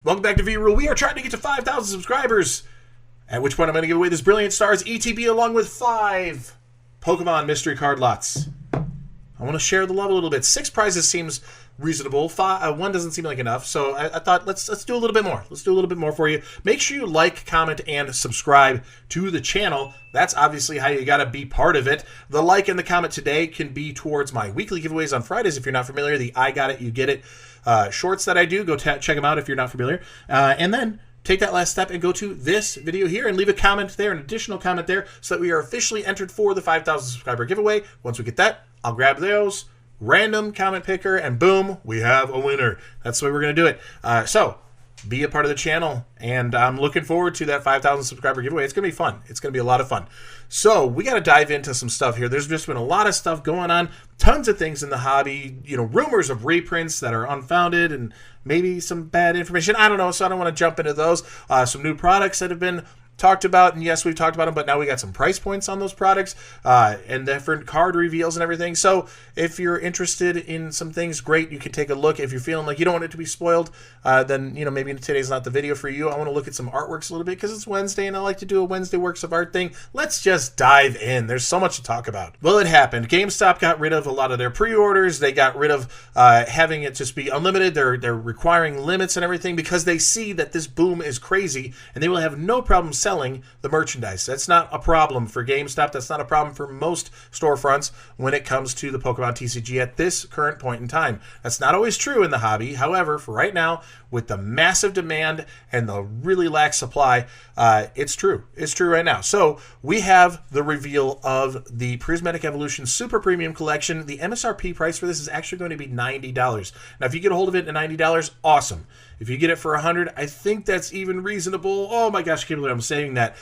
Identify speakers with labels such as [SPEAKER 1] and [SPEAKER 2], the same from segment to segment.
[SPEAKER 1] Welcome back to V-Rule. We are trying to get to 5,000 subscribers, at which point I'm going to give away this Brilliant Stars ETB along with 5 Pokemon mystery card lots. I want to share the love a little bit. 6 prizes seems reasonable. 1 doesn't seem like enough, so I thought let's do a little bit more. Let's do a little bit more for you. Make sure you like, comment, and subscribe to the channel. That's obviously how you got to be part of it. The like and the comment today can be towards my weekly giveaways on Fridays. If you're not familiar, the I Got It, You Get It shorts that I do. Go check them out if you're not familiar. And then take that last step and go to this video here and leave a comment there, an additional comment there, so that we are officially entered for the 5,000 subscriber giveaway. Once we get that, I'll grab those, random comment picker, and boom, we have a winner. That's the way we're going to do it. So be a part of the channel, and I'm looking forward to that 5,000 subscriber giveaway. It's going to be fun. It's going to be a lot of fun. So we got to dive into some stuff here. There's just been a lot of stuff going on, tons of things in the hobby, rumors of reprints that are unfounded and maybe some bad information. I don't know, so I don't want to jump into those. Some new products that have been talked about, and yes, we've talked about them, but now we got some price points on those products and different card reveals and everything. So if you're interested in some things, great, you can take a look. If you're feeling like you don't want it to be spoiled, then maybe today's not the video for you. I want to look at some artworks a little bit because it's Wednesday and I like to do a Wednesday works of art thing. Let's just dive in. There's so much to talk about. Well, it happened. GameStop got rid of a lot of their pre-orders. They got rid of having it just be unlimited. They're requiring limits and everything because they see that this boom is crazy and they will have no problem selling the merchandise. That's not a problem for GameStop. That's not a problem for most storefronts when it comes to the Pokemon TCG at this current point in time. That's not always true in the hobby. However, for right now, with the massive demand and the really lax supply, it's true. It's true right now. So we have the reveal of the Prismatic Evolution Super Premium Collection. The MSRP price for this is actually going to be $90. Now, if you get a hold of it at $90, awesome. If you get it for $100, I think that's even reasonable. Oh my gosh, I can't believe I'm saying that.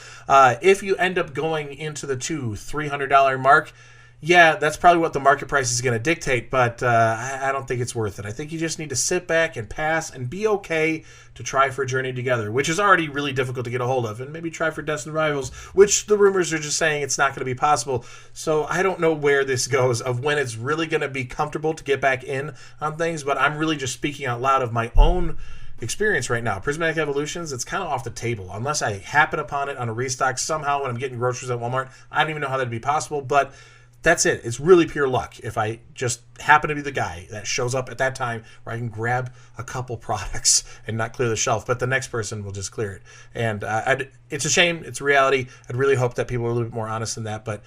[SPEAKER 1] If you end up going into the $200-300 mark, yeah, that's probably what the market price is going to dictate, but I don't think it's worth it. I think you just need to sit back and pass and be okay to try for Journey Together, which is already really difficult to get a hold of, and maybe try for Destined Rivals, which the rumors are just saying it's not going to be possible. So I don't know where this goes of when it's really going to be comfortable to get back in on things, but I'm really just speaking out loud of my own experience right now. Prismatic Evolutions, it's kind of off the table unless I happen upon it on a restock somehow when I'm getting groceries at Walmart. I don't even know how that'd be possible, but that's it. It's really pure luck if I just happen to be the guy that shows up at that time where I can grab a couple products and not clear the shelf, but the next person will just clear it. And it's a shame. It's a reality. I'd really hope that people are a little bit more honest than that, but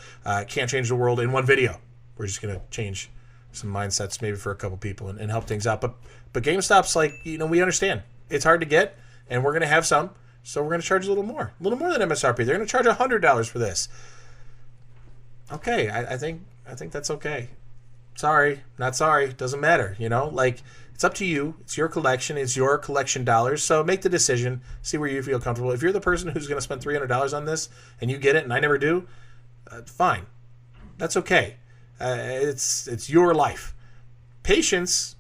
[SPEAKER 1] can't change the world in one video. We're just going to change some mindsets maybe for a couple people and help things out. But GameStop's like, we understand. It's hard to get, and we're going to have some, so we're going to charge a little more than MSRP. They're going to charge $100 for this. Okay, I think that's okay. Sorry, not sorry. Doesn't matter, it's up to you. It's your collection. It's your collection dollars. So make the decision. See where you feel comfortable. If you're the person who's going to spend $300 on this and you get it and I never do, fine. That's okay. It's your life. Patience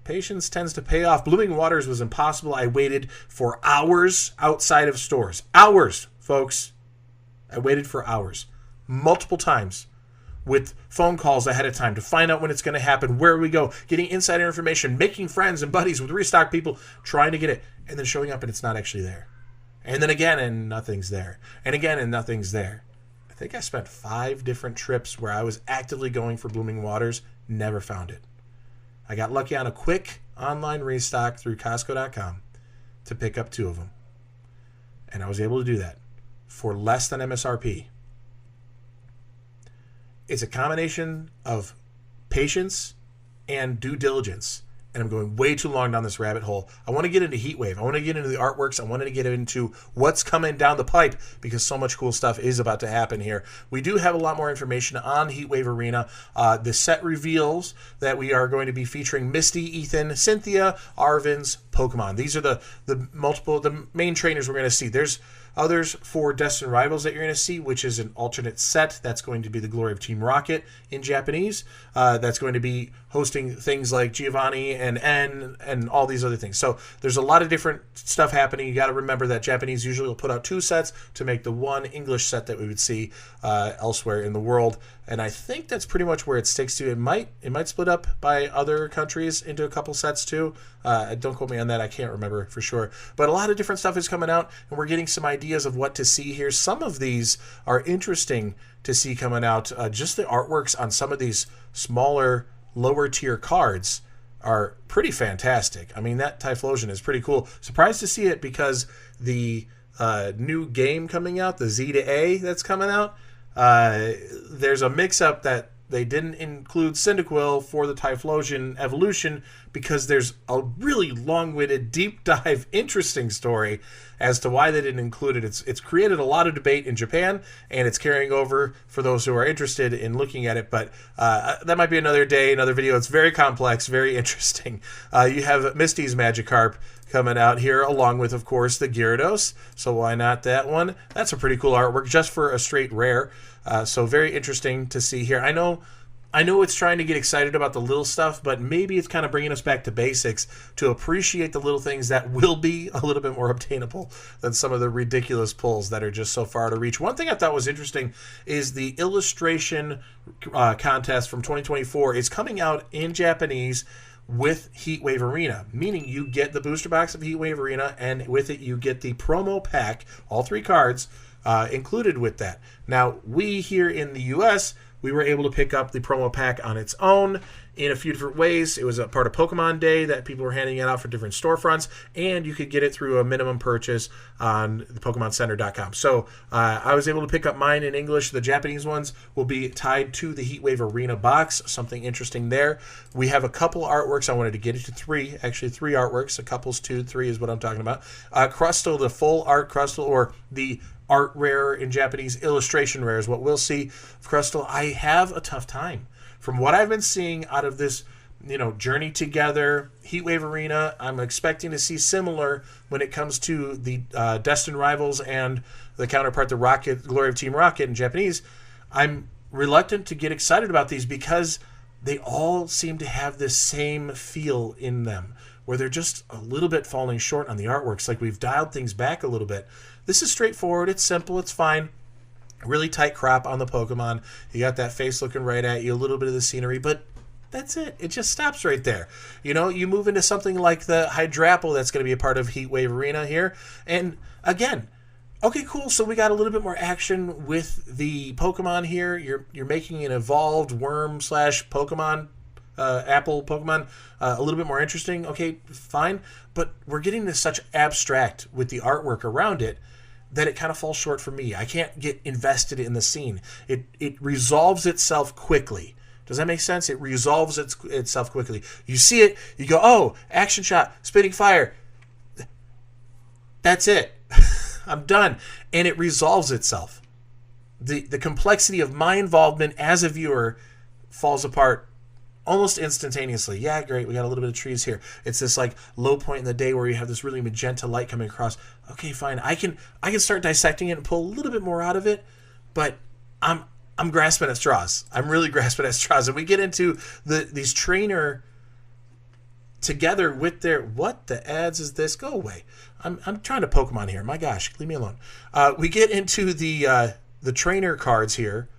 [SPEAKER 1] tends to pay off. Blooming Waters was impossible. I waited for hours outside of stores. Hours, folks. I waited for hours. Multiple times with phone calls ahead of time to find out when it's going to happen, where we go, getting insider information, making friends and buddies with restock people, trying to get it, and then showing up and it's not actually there. And then again, and nothing's there. And again, and nothing's there. I think I spent 5 different trips where I was actively going for Blooming Waters, never found it. I got lucky on a quick online restock through Costco.com to pick up 2 of them. And I was able to do that for less than MSRP. It's a combination of patience and due diligence. And I'm going way too long down this rabbit hole. I want to get into Heatwave. I want to get into the artworks. I want to get into what's coming down the pipe because so much cool stuff is about to happen here. We do have a lot more information on Heatwave Arena. The set reveals that we are going to be featuring Misty, Ethan, Cynthia, Arven's Pokemon. These are the main trainers we're going to see. There's others for Destined Rivals that you're going to see, which is an alternate set. That's going to be the Glory of Team Rocket in Japanese. That's going to be hosting things like Giovanni and N and all these other things. So there's a lot of different stuff happening. You got to remember that Japanese usually will put out 2 sets to make the one English set that we would see elsewhere in the world. And I think that's pretty much where it sticks to. It might split up by other countries into a couple sets too. Don't quote me on that. I can't remember for sure. But a lot of different stuff is coming out, and we're getting some ideas of what to see here. Some of these are interesting to see coming out. Just the artworks on some of these smaller, lower tier cards are pretty fantastic. I mean, that Typhlosion is pretty cool. Surprised to see it because the new game coming out, the Z to A that's coming out, there's a mix-up that they didn't include Cyndaquil for the Typhlosion evolution because there's a really long-winded, deep dive, interesting story as to why they didn't include it. It's created a lot of debate in Japan, and it's carrying over for those who are interested in looking at it. But that might be another day, another video. It's very complex, very interesting. You have Misty's Magikarp coming out here, along with, of course, the Gyarados. So why not that one? That's a pretty cool artwork just for a straight rare. So very interesting to see here. I know it's trying to get excited about the little stuff, but maybe it's kind of bringing us back to basics to appreciate the little things that will be a little bit more obtainable than some of the ridiculous pulls that are just so far out of reach. One thing I thought was interesting is the illustration contest from 2024 is coming out in Japanese with Heatwave Arena, meaning you get the booster box of Heatwave Arena, and with it you get the promo pack, all 3 cards included with that. Now, we here in the US, we were able to pick up the promo pack on its own in a few different ways. It was a part of Pokemon Day that people were handing it out for different storefronts, and you could get it through a minimum purchase on the PokemonCenter.com. So I was able to pick up mine in English. The Japanese ones will be tied to the Heatwave Arena box. Something interesting there. We have a couple artworks. I wanted to get it to 3. Actually, 3 artworks. A couple's 2, 3 is what I'm talking about. Crustle, the full art Crustle, or the art rare in Japanese, illustration rare is what we'll see. Crustle, I have a tough time. From what I've been seeing out of this, Journey Together, Heatwave Arena, I'm expecting to see similar when it comes to the Destined Rivals and the counterpart, the Rocket, Glory of Team Rocket in Japanese. I'm reluctant to get excited about these because they all seem to have this same feel in them, where they're just a little bit falling short on the artworks, like we've dialed things back a little bit. This is straightforward, it's simple, it's fine. Really tight crop on the Pokemon. You got that face looking right at you, a little bit of the scenery, but that's it. It just stops right there. You move into something like the Hydrapple that's going to be a part of Heatwave Arena here. And again, okay, cool. So we got a little bit more action with the Pokemon here. You're making an evolved worm / Pokemon, Apple Pokemon, a little bit more interesting. Okay, fine. But we're getting this such abstract with the artwork around it that it kind of falls short for me. I can't get invested in the scene. It resolves itself quickly. Does that make sense? It resolves itself quickly. You see it, you go, oh, action shot, spitting fire. That's it. I'm done. And it resolves itself. The complexity of my involvement as a viewer falls apart almost instantaneously. Yeah, great, we got a little bit of trees here. It's this like low point in the day where you have this really magenta light coming across. Okay, fine. I can start dissecting it and pull a little bit more out of it, but I'm grasping at straws. I'm really grasping at straws. And we get into these trainer together with their, what the ads is this? Go away. I'm trying to Pokemon here. My gosh, leave me alone. We get into the trainer cards here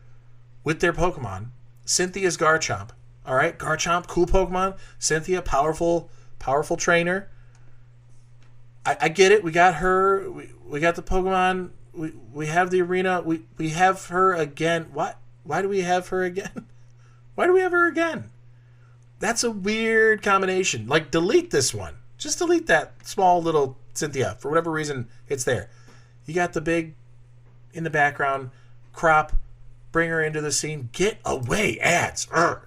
[SPEAKER 1] with their Pokemon. Cynthia's Garchomp. All right, Garchomp, cool Pokemon. Cynthia, powerful trainer. I get it. We got her. We got the Pokemon. We have the arena. We have her again. What? Why do we have her again? Why do we have her again? That's a weird combination. Like, delete this one. Just delete that small little Cynthia. For whatever reason, it's there. You got the big in the background. Crop. Bring her into the scene. Get away, ads. Urgh.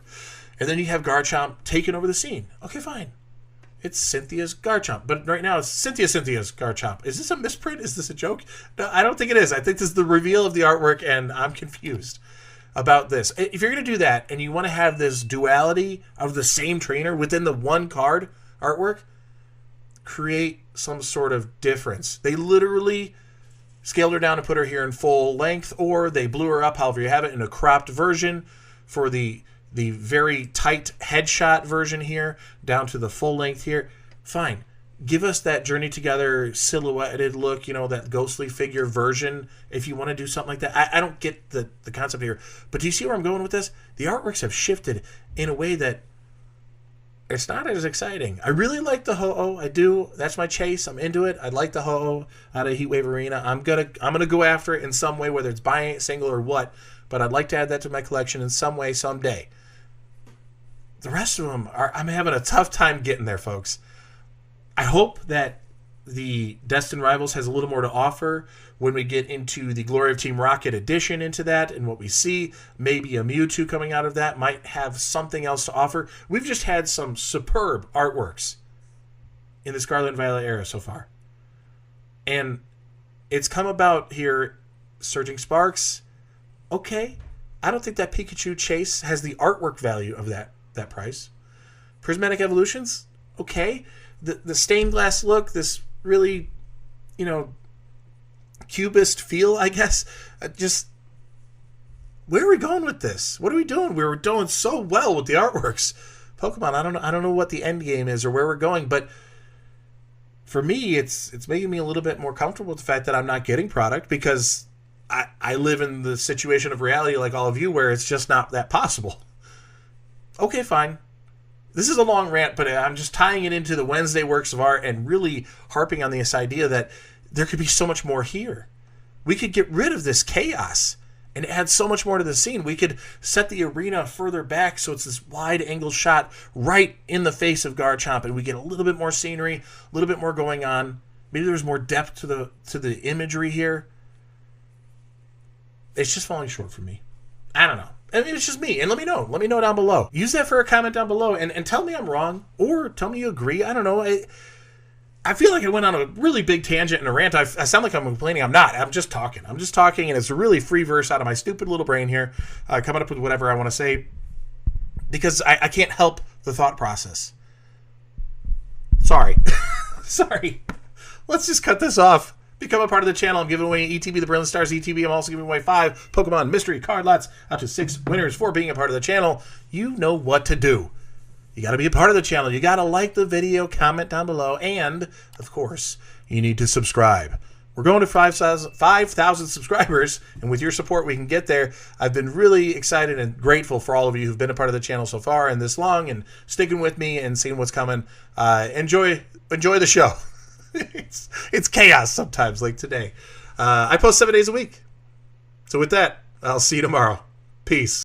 [SPEAKER 1] And then you have Garchomp taking over the scene. Okay, fine. It's Cynthia's Garchomp. But right now, it's Cynthia's Garchomp. Is this a misprint? Is this a joke? No, I don't think it is. I think this is the reveal of the artwork, and I'm confused about this. If you're going to do that, and you want to have this duality of the same trainer within the one card artwork, create some sort of difference. They literally scaled her down and put her here in full length, or they blew her up, however you have it, in a cropped version for the very tight headshot version here, down to the full length here. Fine. give us that Journey Together silhouetted look, that ghostly figure version, if you want to do something like that. I don't get the concept here. But do you see where I'm going with this? The artworks have shifted in a way that it's not as exciting. I really like the Ho-Oh. I do. That's my chase. I'm into it. I like the Ho-Oh out of Heatwave Arena. I'm gonna go after it in some way, whether it's buying it single or what. But I'd like to add that to my collection in some way someday. The rest of them I'm having a tough time getting there, folks. I hope that the Destined Rivals has a little more to offer when we get into the Glory of Team Rocket edition into that and what we see. Maybe a Mewtwo coming out of that might have something else to offer. We've just had some superb artworks in the Scarlet and Violet era so far. And it's come about here, Surging Sparks. Okay, I don't think that Pikachu Chase has the artwork value of that price. Prismatic Evolutions, okay. The stained glass look, this really, cubist feel, I guess. Just, where are we going with this? What are we doing? We were doing so well with the artworks. Pokemon, I don't know what the end game is or where we're going, but for me, it's making me a little bit more comfortable with the fact that I'm not getting product, because I live in the situation of reality like all of you where it's just not that possible. Okay, fine. This is a long rant, but I'm just tying it into the Wednesday works of art and really harping on this idea that there could be so much more here. We could get rid of this chaos and add so much more to the scene. We could set the arena further back so it's this wide angle shot right in the face of Garchomp, and we get a little bit more scenery, a little bit more going on. Maybe there's more depth to the imagery here. It's just falling short for me. I don't know. I mean, it's just me. And let me know. Let me know down below. Use that for a comment down below and tell me I'm wrong or tell me you agree. I don't know. I feel like I went on a really big tangent and a rant. I sound like I'm complaining. I'm not. I'm just talking. And it's a really free verse out of my stupid little brain here, coming up with whatever I want to say, because I can't help the thought process. Sorry. Sorry. Let's just cut this off. Become a part of the channel. I'm giving away ETB, the Brilliant Stars ETB. I'm also giving away 5 Pokemon mystery card lots, up to 6 winners for being a part of the channel. You know what to do. You got to be a part of the channel. You got to like the video, comment down below, and, of course, you need to subscribe. We're going to 5,000 subscribers, and with your support, we can get there. I've been really excited and grateful for all of you who've been a part of the channel so far and this long and sticking with me and seeing what's coming. Enjoy the show. It's chaos sometimes, like today. I post 7 days a week. So with that, I'll see you tomorrow. Peace.